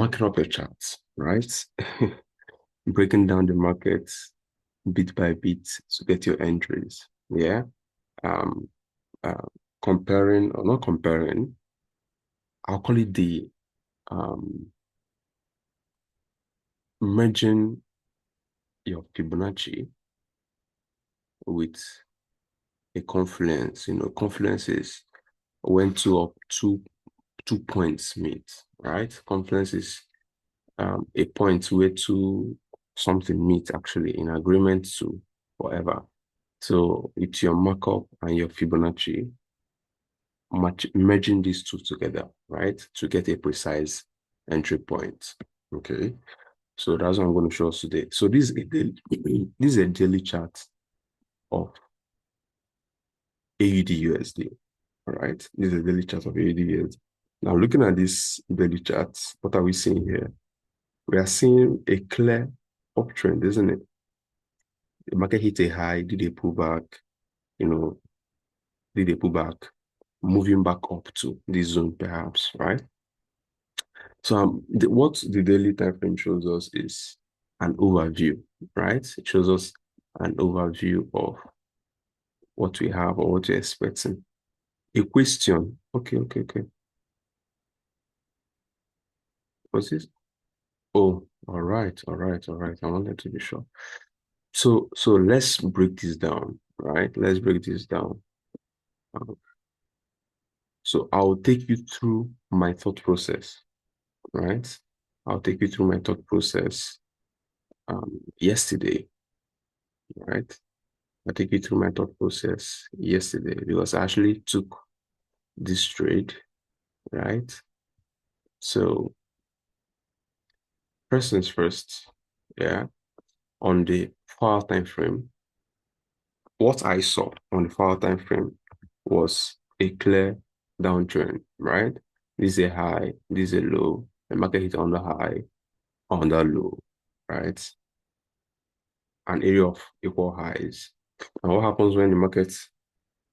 marking up a chart, right? Breaking down the market bit by bit to get your entries. Yeah. Um, uh, Comparing or not comparing, I'll call it the merging your Fibonacci with a confluence. Confluence is when two points meet, right? Confluence is a point where two something meet actually in agreement to whatever. So it's your markup and your Fibonacci merging these two together, right? To get a precise entry point. Okay. So that's what I'm going to show us today. So this is a daily, this is a daily chart of AUD USD. All right. This is a daily chart of AUD USD. Now looking at this daily chart, what are we seeing here? We are seeing a clear uptrend, isn't it? The market hit a high, did a pullback, did a pullback, moving back up to this zone perhaps, right? So what the daily time frame shows us is an overview, right? It shows us an overview of what we have or what we're expecting. A question. Okay. What's this? Oh, all right. I wanted to be sure. So let's break this down, right? Let's break this down. So I'll take you through my thought process, right? I'll take you through my thought process yesterday, right? I'll take you through my thought process yesterday because I actually took this trade, right? So first things first, yeah, on the 4-hour time frame, what I saw on the 4-hour time frame was a clear downtrend, right? This is a high, this is a low, the market hit on the high, on the low, right? An area of equal highs. And what happens when the market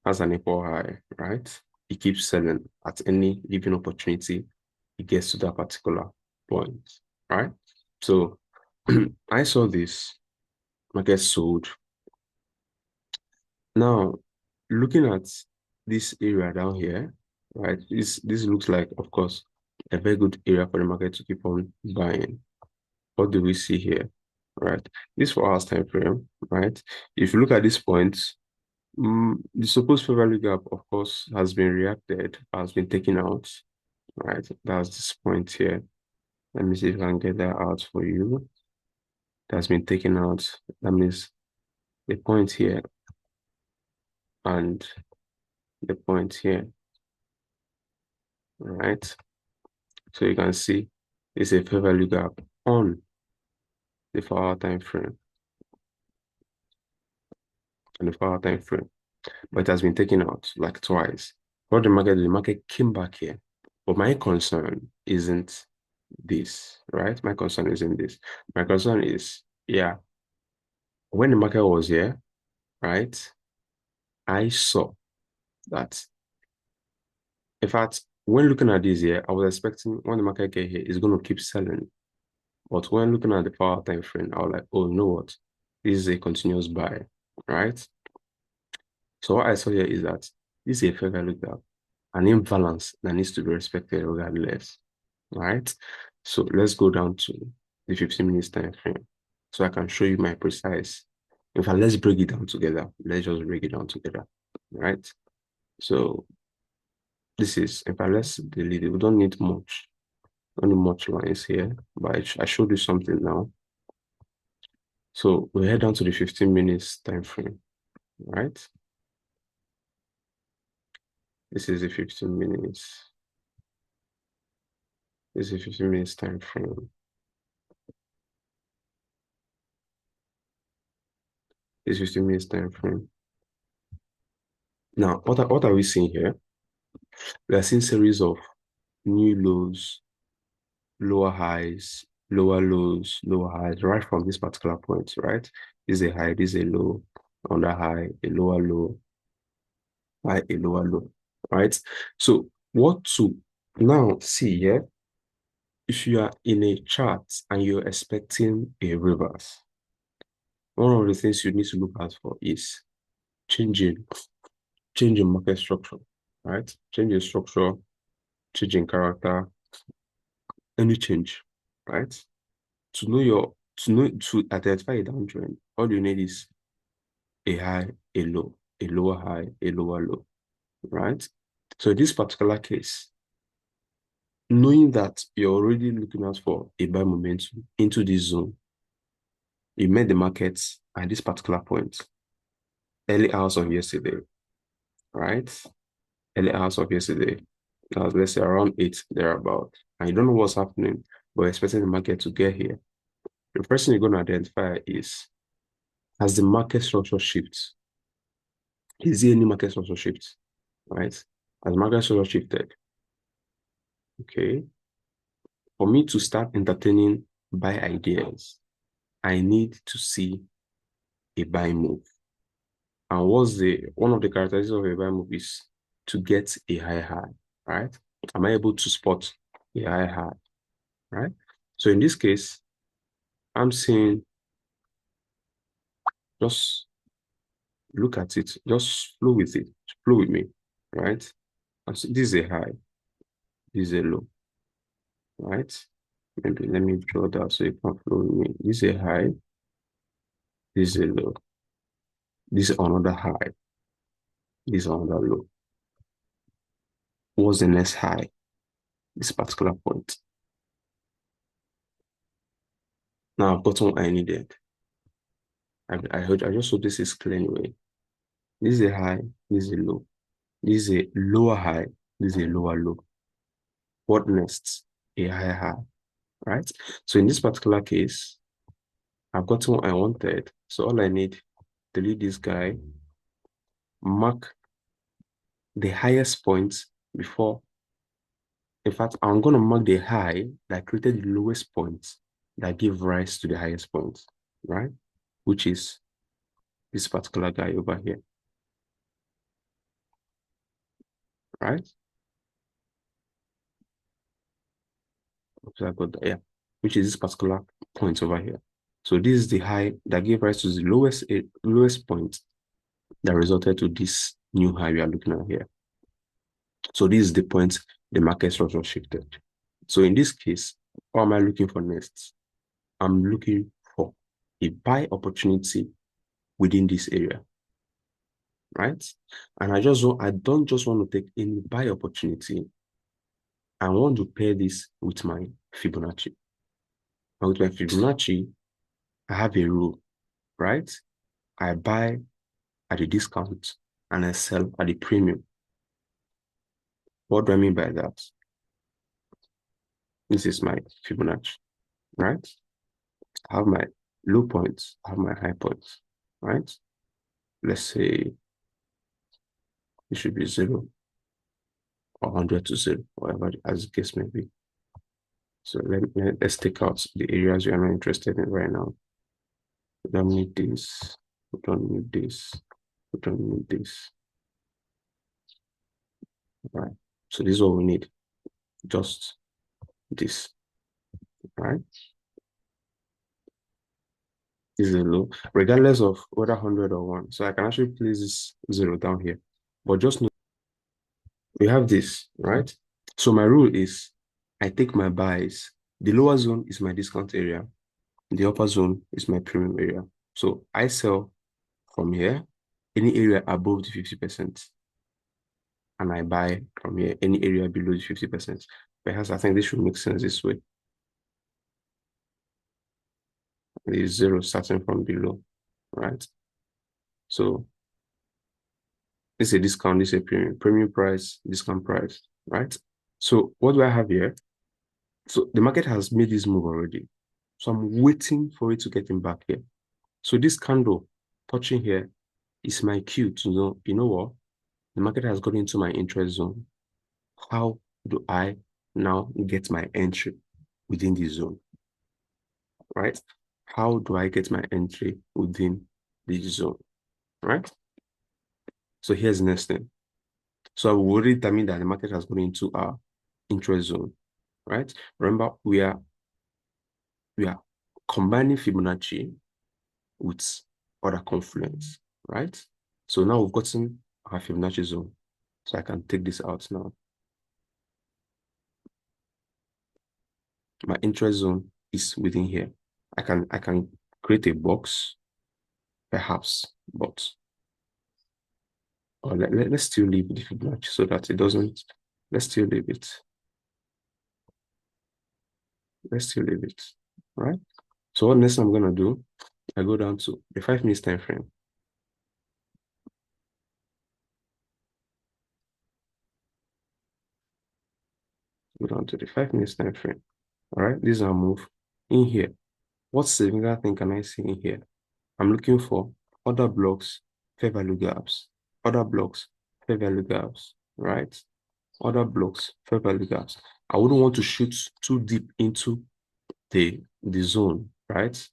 has an equal high, right? It keeps selling at any given opportunity it gets to that particular point, right? So I saw this market sold. Now, looking at this area down here, right? This looks like, of course, a very good area for the market to keep on buying. What do we see here? Right? This 4 hours time frame, right? If you look at this point, the supposed fair value gap, of course, has been taken out, right? That's this point here. Let me see if I can get that out for you. That's been taken out. That means the point here and the point here, right? So you can see it's a fair value gap on the 4-hour time frame, but it has been taken out like twice. What the market came back here. But my concern isn't this, right? My concern isn't this. My concern is, yeah, when the market was here, right, I saw that. In fact, when looking at this here, I was expecting when the market get here, it's going to keep selling. But when looking at the 4-hour time frame, I was like, oh, you know what? This is a continuous buy, right? So what I saw here is that this is a fair value gap, an imbalance that needs to be respected regardless, right? So let's go down to the 15 minutes time frame so I can show you my precise. In fact, let's break it down together. Let's just break it down together, right? So this is, in fact, let's delete it. We don't need much, only much lines here, but I showed you something now. So we head down to the 15 minutes time frame, right? This is the 15 minutes. This is 15 minutes time frame. This is 15 minutes time frame. Now, what are we seeing here? We are seeing series of new lows, lower highs, lower lows, lower highs, right from this particular point, right? This is a high, this is a low, on the high, a lower low, high, a lower low, right? So what to now see here if you are in a chart and you're expecting a reverse, one of the things you need to look out for is changing market structure, right? Changing structure, changing character, any change, right? To identify a downtrend, all you need is a high, a low, a lower high, a lower low, right? So in this particular case, knowing that you're already looking out for a buy momentum into this zone, you met the markets at this particular point, early hours of yesterday, right? Early hours of yesterday, let's say around 8, thereabout. And you don't know what's happening, but you're expecting the market to get here. The first thing you're going to identify is, has the market structure shifts? Is there any market structure shifts, right? Has the market structure shifted? Okay. For me to start entertaining buy ideas, I need to see a buy move. And one of the characteristics of a buy move is to get a high, right? Am I able to spot a high, right? So in this case, I'm saying just look at it, just flow with it, flow with me, right? So this is a high, this is a low, right? Maybe let me draw that so you can flow with me. This is a high, this is a low, this is another high, this is another low. What's the next high? This particular point. Now I've gotten what I needed. I just hope this is clear anyway. This is a high, this is a low. This is a lower high, this is a lower low. What next? A high, right? So in this particular case, I've gotten what I wanted. So all I need, delete this guy, mark the highest point before. In fact, I'm going to mark the high that created the lowest point that gave rise to the highest point, right? Which is this particular guy over here, right? So I got that, yeah, which is this particular point over here. So this is the high that gave rise to the lowest point that resulted to this new high we are looking at here. So this is the point the market structure shifted. So in this case, what am I looking for next? I'm looking for a buy opportunity within this area, right? And I don't just want to take any buy opportunity. I want to pair this with my Fibonacci. And with my Fibonacci, I have a rule, right? I buy at a discount and I sell at a premium. What do I mean by that? This is my Fibonacci, right? I have my low points, I have my high points, right? Let's say it should be 0 or 100 to 0, whatever as the case may be. So let's take out the areas we are not interested in right now. We don't need this, we don't need this, we don't need this. Right. So this is what we need. Just this. Right. This is a low, regardless of whether 100 or 1. So I can actually place this 0 down here. But just know we have this, right? So my rule is I take my buys. The lower zone is my discount area. The upper zone is my premium area. So I sell from here, any area above the 50%. And I buy from here, any area below the 50%. Perhaps I think this should make sense this way. The 0 starting from below, right? So this is a discount, this is a premium price, discount price, right? So what do I have here? So the market has made this move already. So I'm waiting for it to get him back here. So this candle touching here is my cue to know, you know what? The market has got into my interest zone. How do I now get my entry within this zone, right? How do I get my entry within this zone, right? So here's the next thing. So I will already determine that the market has gone into our interest zone, right? Remember, we are combining Fibonacci with other confluence, right? So now we've gotten our Fibonacci zone. So I can take this out now. My interest zone is within here. I can create a box, perhaps, but or let's still leave the Fibonacci so that it doesn't. Let's still leave it. Let's still leave it, right? So what next I'm gonna do? I go down to the 5 minutes time frame. Go down to the 5 minutes time frame. All right, this is our move in here. What significant thing can I see in here? I'm looking for other blocks, fair value gaps, other blocks, fair value gaps, right? Other blocks, fair value gaps. I wouldn't want to shoot too deep into the zone, right?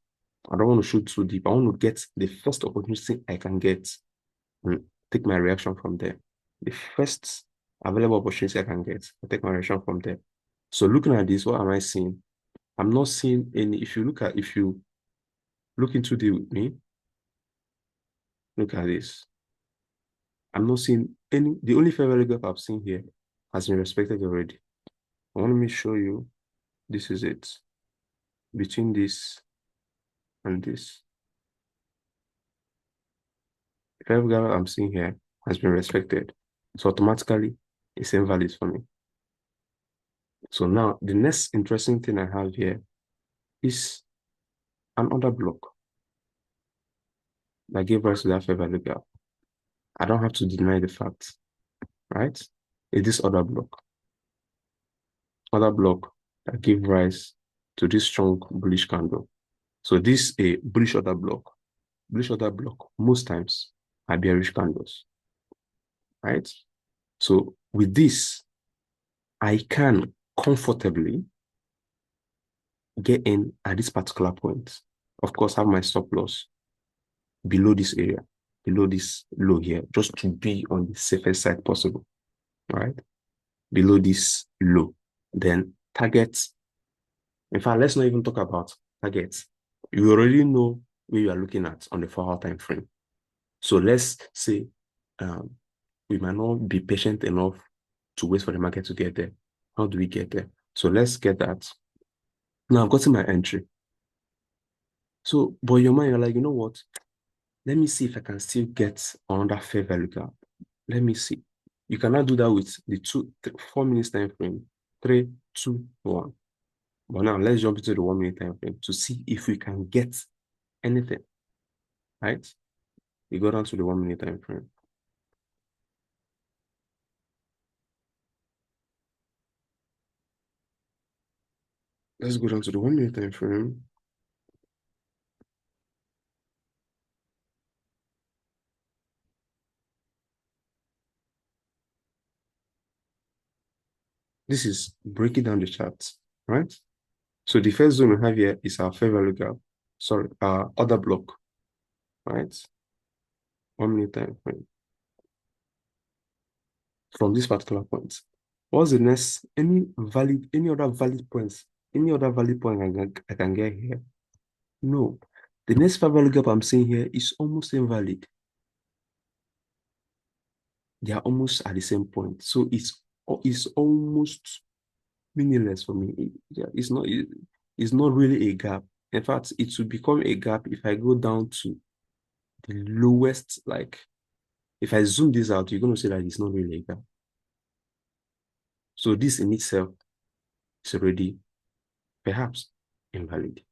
I don't want to shoot too deep. I want to get the first opportunity I can get and take my reaction from there. The first available opportunity I can get, I take my reaction from there. So looking at this, what am I seeing? I'm not seeing any. If you look into the with me, look at this. I'm not seeing any. The only fair value gap I've seen here has been respected already. I want me to show you. This is it. Between this and this, the fair value gap I'm seeing here has been respected. So automatically, it's invalid for me. So now the next interesting thing I have here is another block that gave rise to that fair value gap. I don't have to deny the fact, right? It's this other block that gave rise to this strong bullish candle. So this is a bullish order block. Bullish order block most times are bearish candles, right? So with this, I can comfortably get in at this particular point. Of course, have my stop loss below this area, below this low here, just to be on the safest side possible, right? Below this low. Then targets. In fact, let's not even talk about targets. You already know where you are looking at on the 4-hour time frame. So let's say we might not be patient enough to wait for the market to get there. How do we get there? So let's get that. Now I've gotten my entry. So, but your mind, you're like, you know what? Let me see if I can still get another fair value gap. Let me see. You cannot do that with the 4 minutes time frame. 3, 2, 1. But now let's jump into the 1 minute time frame to see if we can get anything. Right? We go down to the 1 minute time frame. Let's go down to the 1 minute time frame. This is breaking down the charts, right? So the first zone we have here is our fair value gap. Sorry, our other block, right? 1 minute time frame. From this particular point. What's the next? Any other valid points? Any other valid point I can get here? No. The next fair value gap I'm seeing here is almost invalid. They are almost at the same point. So it's almost meaningless for me. It's not really a gap. In fact, it will become a gap if I go down to the lowest, like if I zoom this out, you're going to see that it's not really a gap. So this in itself is already perhaps invalid,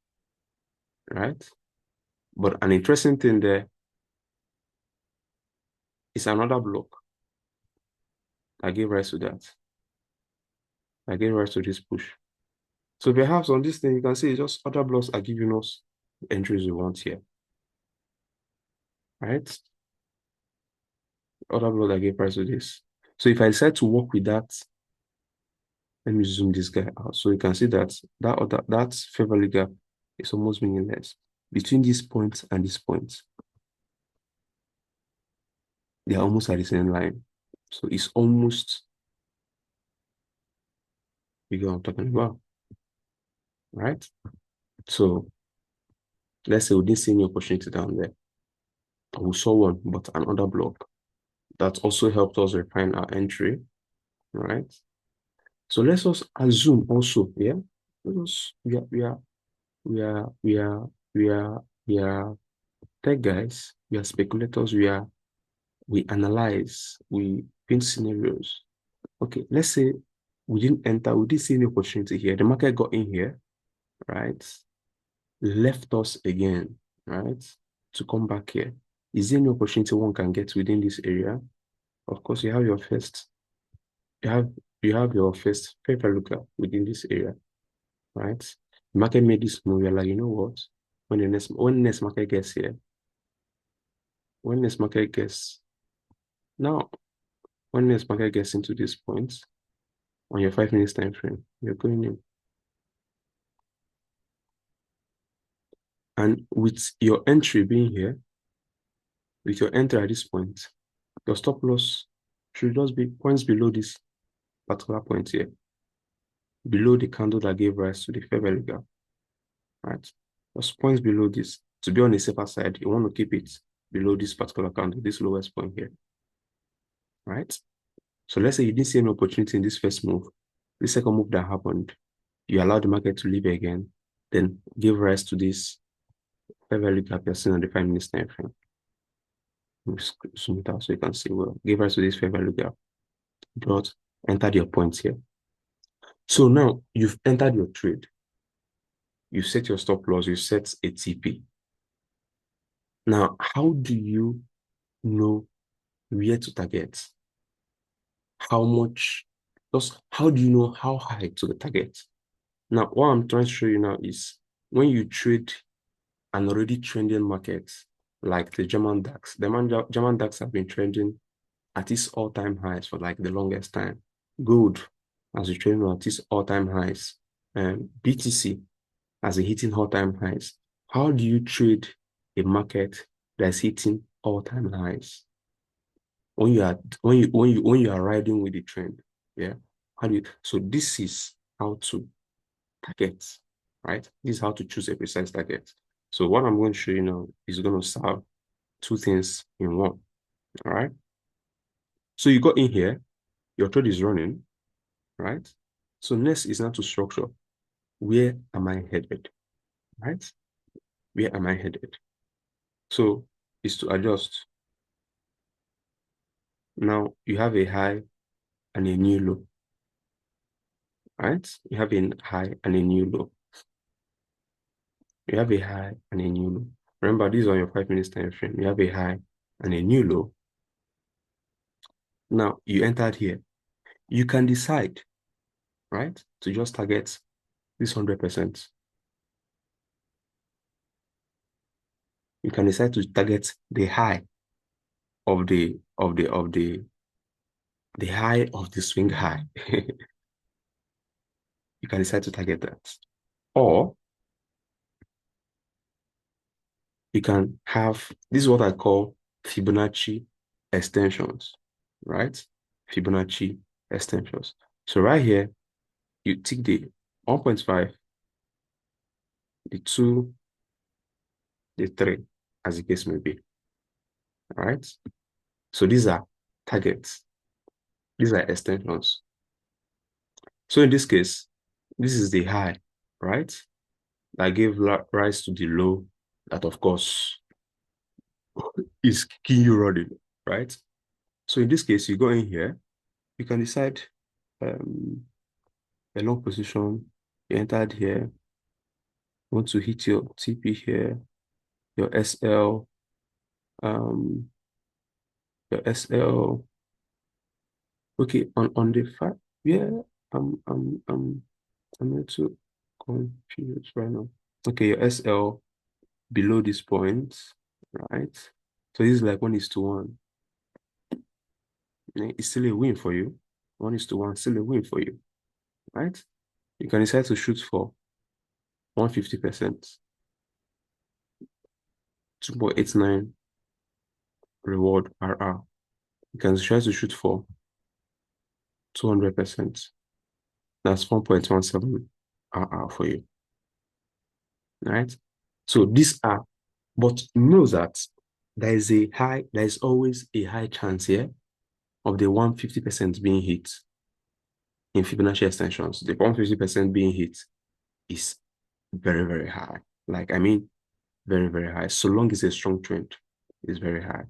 right? But an interesting thing there is another block that gave rise to that. I gave rise to this push. So perhaps on this thing, you can see it's just other blocks are giving us the entries we want here, right? Other block that gave rise to this. So if I decide to work with that, let me zoom this guy out. So you can see that that fair value gap is almost meaningless. Between this point and this point, they are almost at the same line. So it's almost You get what I'm talking about, right? So let's say we didn't see any opportunity down there. We saw one, but another block. That also helped us refine our entry, right? So let's us assume also, yeah. Let us we are we are we are we are tech guys, we are speculators, we analyze, we paint scenarios. Okay, let's say we didn't enter, we didn't see any opportunity here. The market got in here, right? Left us again, right? To come back here. Is there any opportunity one can get within this area? Of course, you have your first, you have you have your first fair looker within this area, right? The market made this move, you're like, you know what? When next market gets here, when next market gets now, when next market gets into this point on your 5 minutes time frame, you're going in. And with your entry being here, with your entry at this point, your stop loss should just be points below this particular point here, below the candle that gave rise to the fair value gap, right? Just points below this. To be on the safer side, you want to keep it below this particular candle, this lowest point here, right? So let's say you didn't see any opportunity in this first move. The second move that happened, you allowed the market to leave again, then give rise to this fair value gap you're seeing on the 5 minutes time frame. Zoom it out so you can see well. Give rise to this fair value gap. But entered your points here. So now you've entered your trade. You set your stop loss, you set a TP. Now, how do you know where to target? How much? Just how do you know how high to the target? Now, what I'm trying to show you now is when you trade an already trending market, like the German DAX, the German DAX have been trending at its all-time highs for like the longest time. Gold as a trading at its all-time highs. And BTC as a hitting all-time highs. How do you trade a market that's hitting all-time highs? When you are riding with the trend, yeah. So this is how to target, right? This is how to choose a precise target. So what I'm going to show you now is going to serve two things in one. All right. So you got in here, your trade is running, right? So next is now to structure. Where am I headed? Right? Where am I headed? So is to adjust. Now you have a high and a new low. Right? You have a high and a new low. You have a high and a new low. Remember, these are your 5 minutes time frame. You have a high and a new low. Now you entered here. You can decide, right, to just target this 100%. You can decide to target the high of the high of the swing high. You can decide to target that. Or you can have, this is what I call Fibonacci extensions, right? Fibonacci extensions. So right here, you take the 1.5, the 2, the 3, as the case may be, all right? So these are targets. These are extensions. So in this case, this is the high, right? That gave rise to the low that, of course, is keeping you running, right? So in this case, you go in here, you can decide a long position, you entered here, you want to hit your TP here, your SL, um, your SL. Okay, on the fact, yeah, I'm a little confused right now. Okay, your SL below this point, right? So this is like 1:1. It's still a win for you. 1:1, still a win for you, right? You can decide to shoot for 150%, 2.89 reward RR. You can try to shoot for 200%. That's 1.17 RR for you, right? So these are, but know that there is always a high chance here of the 150% being hit in Fibonacci extensions. The 150% being hit is very, very high. Like, I mean, very, very high. So long as a strong trend is very high.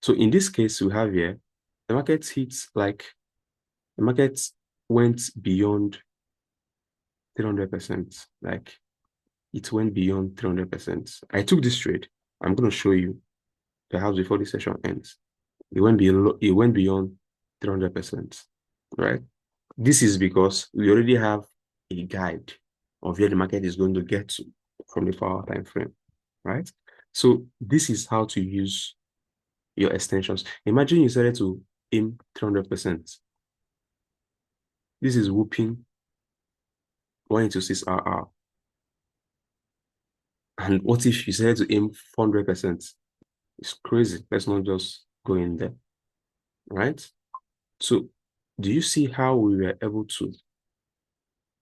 So in this case, we have here, the market hits like, the market went beyond 300%. Like, it went beyond 300%. I took this trade. I'm going to show you perhaps before the session ends. It went beyond 300%, right? This is because we already have a guide of where the market is going to get to from the 4-hour time frame, right? So this is how to use your extensions. Imagine you decided to aim 300%. This is whooping 1 into 6 RR. And what if you decided to aim 400%? It's crazy. Let's not just go in there, right? So do you see how we were able to,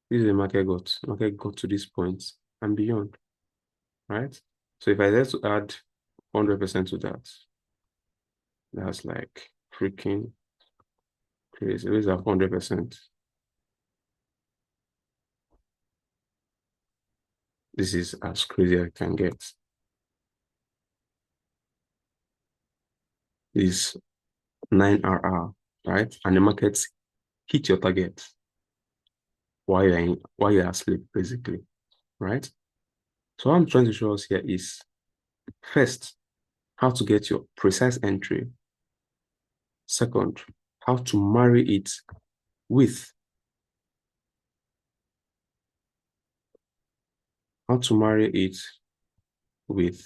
this is the market got to this point and beyond, right? So if I had to add 100% to that, that's like freaking crazy. Where's that 100%? This is as crazy as I can get. This 9RR, right? And the market hit your target while you're asleep, basically, right? So what I'm trying to show us here is first, how to get your precise entry. Second, how to marry it with how to marry it with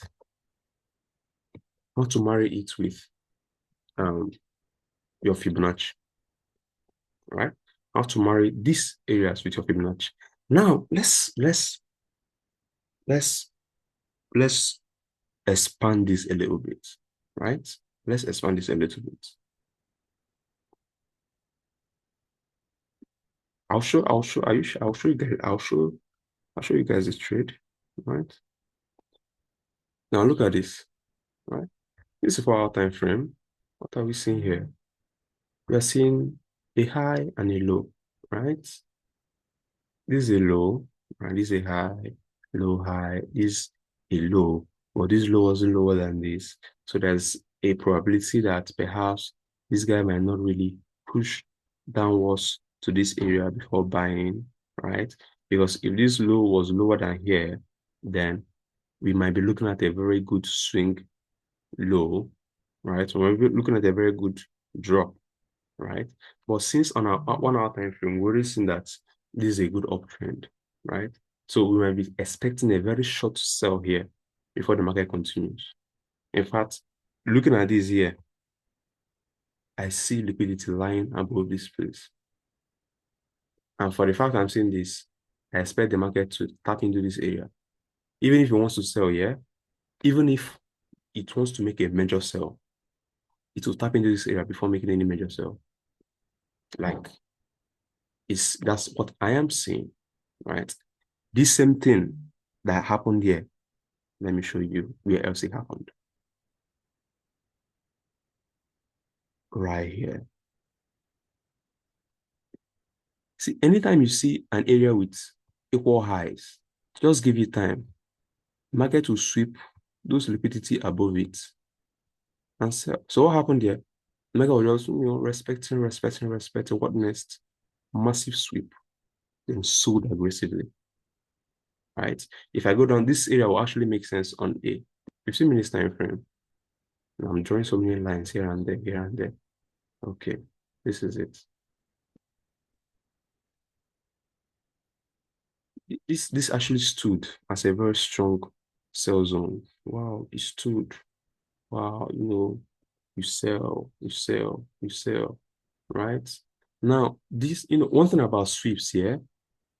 how to marry it with your Fibonacci, right? How to marry these areas with your Fibonacci. Now let's let's expand this a little bit, right? Let's expand this a little bit. I'll show you guys, I'll show you guys this trade, right? Now look at this, right? This is for our time frame. What are we seeing here? We are seeing a high and a low, right? This is a low, and this is a high, low, high. This is a low, but this low was lower than this. So there's a probability that perhaps this guy might not really push downwards to this area before buying, right? Because if this low was lower than here, then we might be looking at a very good swing low, right? So we're looking at a very good drop, right? But since on our 1 hour time frame, we're already seeing that this is a good uptrend, right? So we might be expecting a very short sell here before the market continues. In fact, looking at this here, I see liquidity lying above this place. And for the fact I'm seeing this, I expect the market to tap into this area. Even if it wants to sell, yeah, even if it wants to make a major sell, it will tap into this area before making any major sell. Like, that's what I am seeing, right? This same thing that happened here, let me show you where else it happened. Right here. See, anytime you see an area with equal highs, just give it time. Market will sweep those liquidity above it and sell. So what happened here? Market was just, respecting. What next? Massive sweep, then sold aggressively, right? If I go down, this area will actually make sense on a 15 minutes time frame. And I'm drawing so many lines here and there, here and there. Okay, this is it. This actually stood as a very strong sell zone. Wow, it stood. Wow, you sell, right? Now, this, one thing about sweeps here,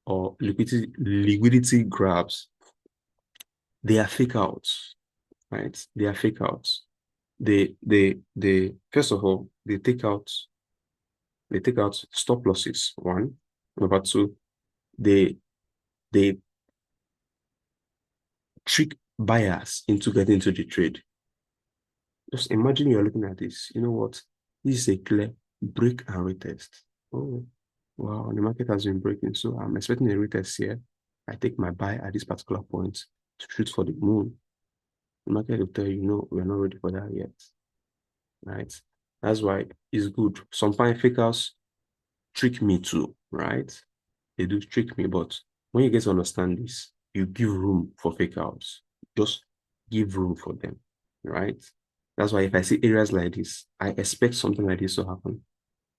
or liquidity grabs, they are fake outs, right? They are fake outs. They first of all, they take out stop losses, one. Number two, they trick buyers into getting into the trade. Just imagine you're looking at this. You know what? This is a clear break and retest. Oh, wow, the market has been breaking. So I'm expecting a retest here. I take my buy at this particular point to shoot for the moon. The market will tell you, no, we're not ready for that yet. Right? That's why it's good. Sometimes fakers trick me too, right? They do trick me, but when you get to understand this, you give room for fake outs. Just give room for them, right? That's why if I see areas like this, I expect something like this to happen.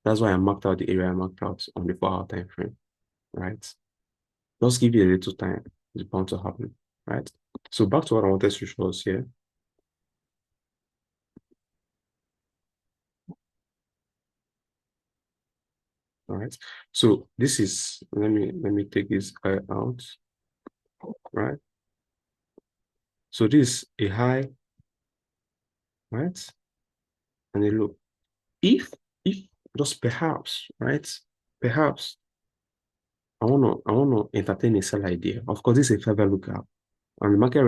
That's why I marked out the area I marked out on the 4-hour time frame, right? Just give it a little time. It's bound to happen, right? So back to what I wanted to show us here. All right. So this is, let me take this guy out, right? So this is a high, right? And a low. If if just perhaps, right? Perhaps I wanna entertain a sell idea. Of course, this is a fair value gap. And the market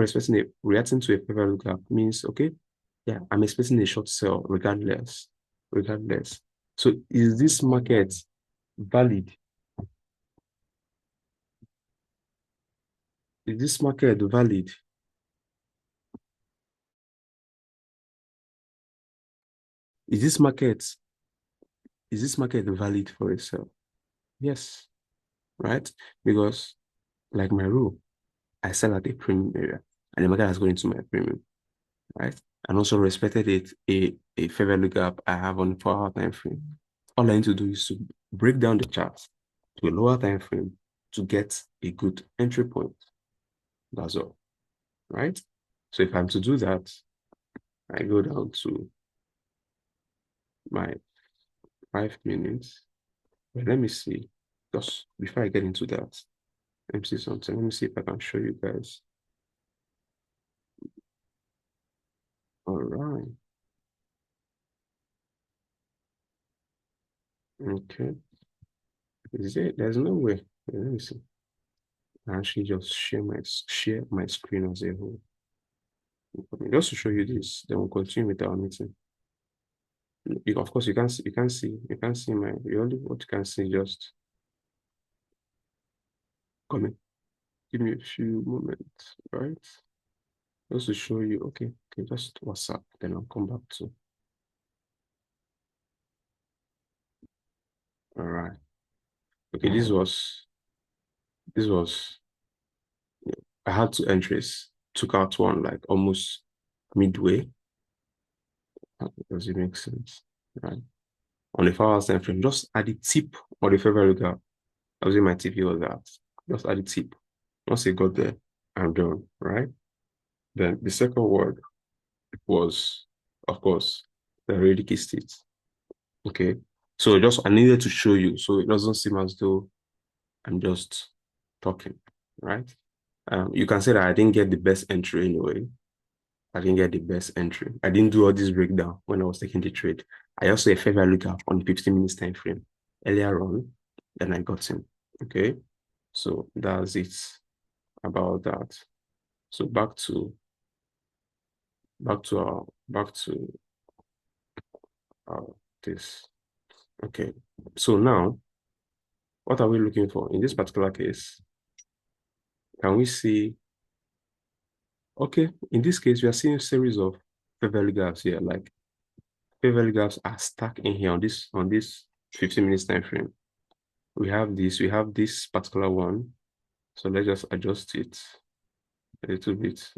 reacting to a fair value gap means okay, yeah, I'm expecting a short sell regardless. Regardless. So is this market valid? Is this market valid? Is this market is this market valid for a sell? Yes, right? Because like my rule, I sell at a premium area and the market has gone into my premium, right? And also respected a fair value gap I have on the 4-hour time frame. All I need to do is to break down the chart to a lower time frame to get a good entry point. That's all, right? So if I'm to do that, I go down to my 5 minutes. But let me see, just before I get into that, let me see something. Let me see if I can show you guys. All right. Okay. Is it? There's no way. Let me see. I actually just share my screen as a whole. Just to show you this, then we'll continue with our meeting. Of course, you can't see my, you only what you can see just comment. Give me a few moments, right? Just to show you, okay, just WhatsApp, then I'll come back to. All right. Okay, this was I had two entries, took out one like almost midway. Does it make sense? Right. On the 4 hours time frame, just at the tip of the February gap. I was in my TP was that. Just at the tip. Once it got there, I'm done, right? Then the second word was, of course, the already kissed it. Okay. So just I needed to show you so it doesn't seem as though I'm just talking, right? You can say that I didn't get the best entry anyway. I didn't get the best entry. I didn't do all this breakdown when I was taking the trade. I also a fair value gap on the 15 minutes time frame earlier on, then I got him. Okay. So that's it about that. So back to this. Okay. So now, what are we looking for in this particular case? Can we see? Okay, in this case, we are seeing a series of fair value gaps here. Like fair value gaps are stuck in here on this 15 minutes time frame. We have this particular one. So let's just adjust it a little bit.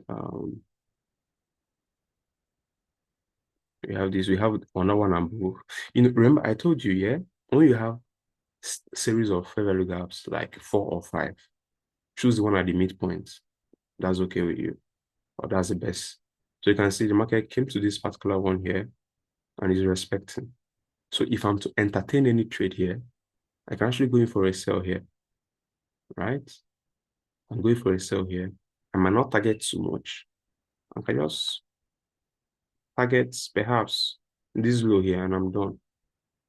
We have another one above. Remember I told you, yeah, when you have series of fair value gaps like 4 or 5, choose the one at the midpoint. That's okay with you, or that's the best. So you can see the market came to this particular one here and is respecting. So if I'm to entertain any trade here, I can actually go in for a sell here, right? I'm going for a sell here. I might not target too much. I can just target perhaps this low here and I'm done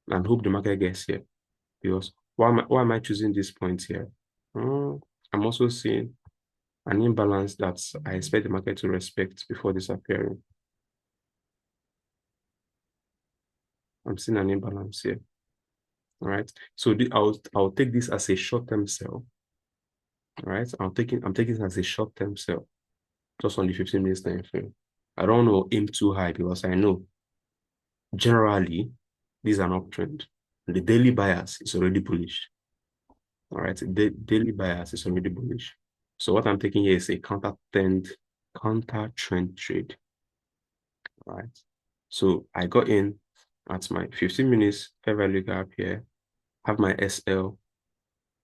and hope the market gets here. Because why am I choosing this point here? I'm also seeing an imbalance that I expect the market to respect before disappearing. I'm seeing an imbalance here. All right. So I'll take this as a short-term sell. All right. I'm taking it as a short-term sell, just on the 15 minutes time frame. I don't want to aim too high because I know generally this is an uptrend. The daily bias is already bullish. All right. The daily bias is already bullish. So what I'm taking here is a counter trend trade. All right. So I got in at my 15 minutes fair value gap here, have my SL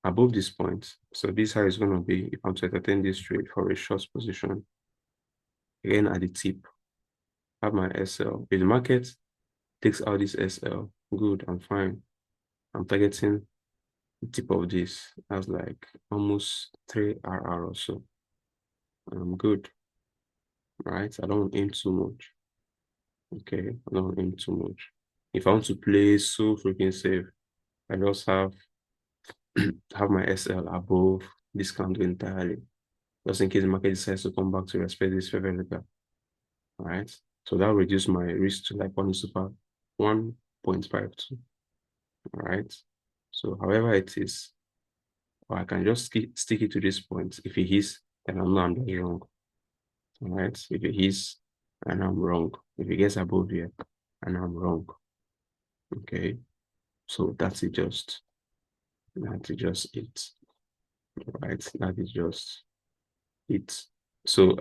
above this point. So this is how it's going to be if I'm to entertain this trade for a short position. Again, at the tip, have my SL. If the market takes out this SL, good, I'm fine. I'm targeting the tip of this. That's like almost 3 RR or so. I'm good, right? I don't aim too much. Okay, I don't aim too much. If I want to play so freaking safe, I just have my SL above this candle entirely, just in case the market decides to come back to respect this fair value gap. All right. So that will reduce my risk to like 1:1.52. All right. So however it is, or I can just stick it to this point. If it is, then I'm just wrong. All right. If it is, and I'm wrong. If it gets above here, and I'm wrong. Okay. So that's it. That's just it. Right. That is just it. So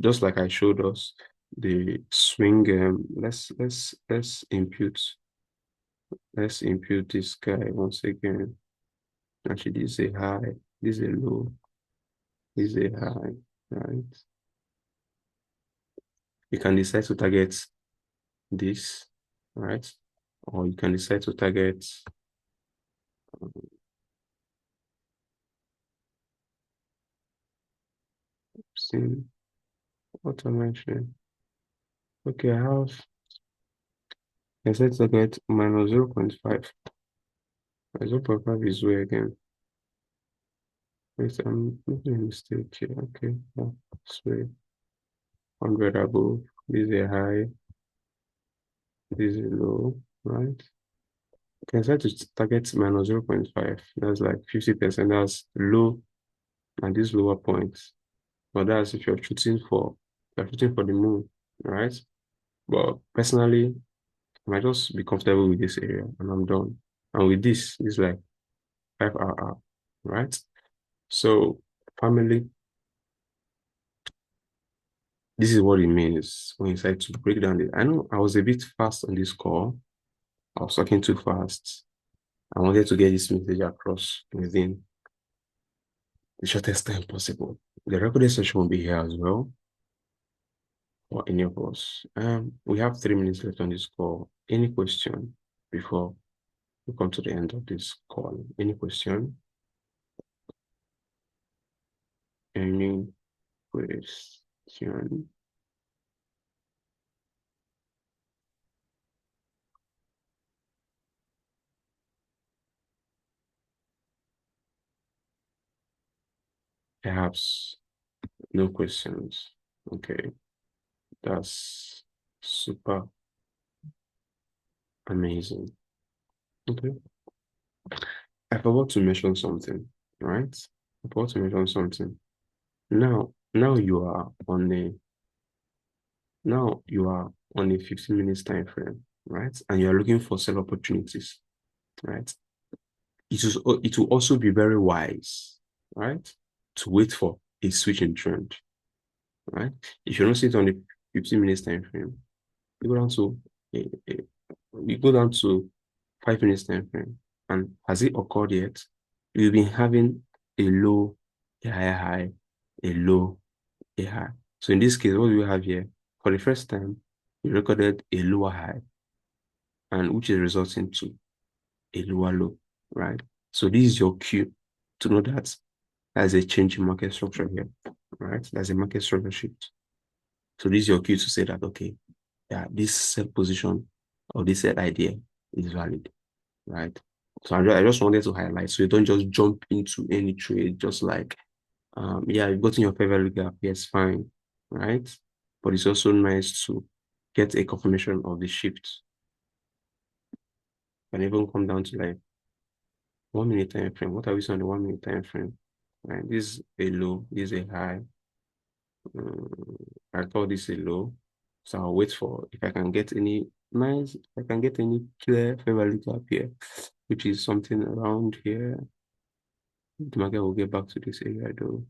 just like I showed us the swing, let's impute this guy once again. Actually, this is a high, this is a low, this is a high, right? You can decide to target this, right? Or you can decide to target see what I mentioned. Okay, I said target minus 0.5. 0.5 is where again? Wait, I'm making a mistake here. Okay, yeah, this way. 100 above, this is a high, this is a low, right? Can set to target minus 0.5. That's like 50%. That's low at these lower points. But that's if you're shooting for the moon, right? But personally, I might just be comfortable with this area and I'm done. And with this is like 5 RR, right? So family, this is what it means when you decide to break down it. I know I was a bit fast on this call. I was talking too fast. I wanted to get this message across within the shortest time possible. The recorded session will be here as well for any of us. We have 3 minutes left on this call. Any question before we come to the end of this call? Any question? Any question? Perhaps no questions. Okay, that's super amazing. Okay, I forgot to mention something, right? I forgot to mention something. Now you are on a Now you are on a 15 minutes time frame, right? And you're looking for sell opportunities, right? It will also be very wise, right? To wait for a switch in trend, right? If you don't see it on the 15 minutes time frame, you go down to a, a, you go down to 5 minutes time frame. And has it occurred yet? You've been having a low, a higher high, a low, a high. So in this case, what do we have here? For the first time, you recorded a lower high, and which is resulting to a lower low, right? So this is your cue to know that there's a change in market structure here, right? There's a market structure shift. So this is your cue to say that, okay, yeah, this sell position or this sell idea is valid, right? So I just wanted to highlight so you don't just jump into any trade, just like yeah, you've gotten your favorite gap, yes, fine, right? But it's also nice to get a confirmation of the shift. And even come down to like 1 minute time frame. What are we seeing on the 1 minute time frame? Right, this is a low, this is a high. I call this a low. So I'll wait for if I can get any nice, if I can get any clear favorite gap here, which is something around here. The market will get back to this area though.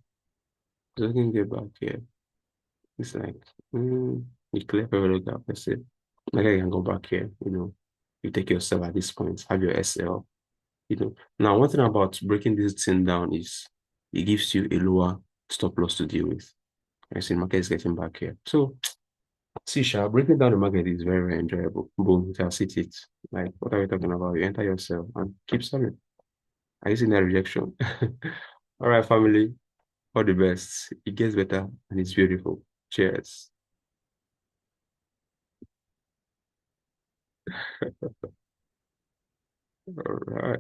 So I can get back here. It's like you clear favorite gap, let's say. Like I can go back here, you take yourself at this point, have your SL. Now one thing about breaking this thing down is it gives you a lower stop loss to deal with. I see the market is getting back here. So see, breaking down the market is very, very enjoyable. Boom, you can see it. Like, what are we talking about? You enter yourself and keep selling. Are you seeing that rejection? All right, family, all the best. It gets better and it's beautiful. Cheers. All right.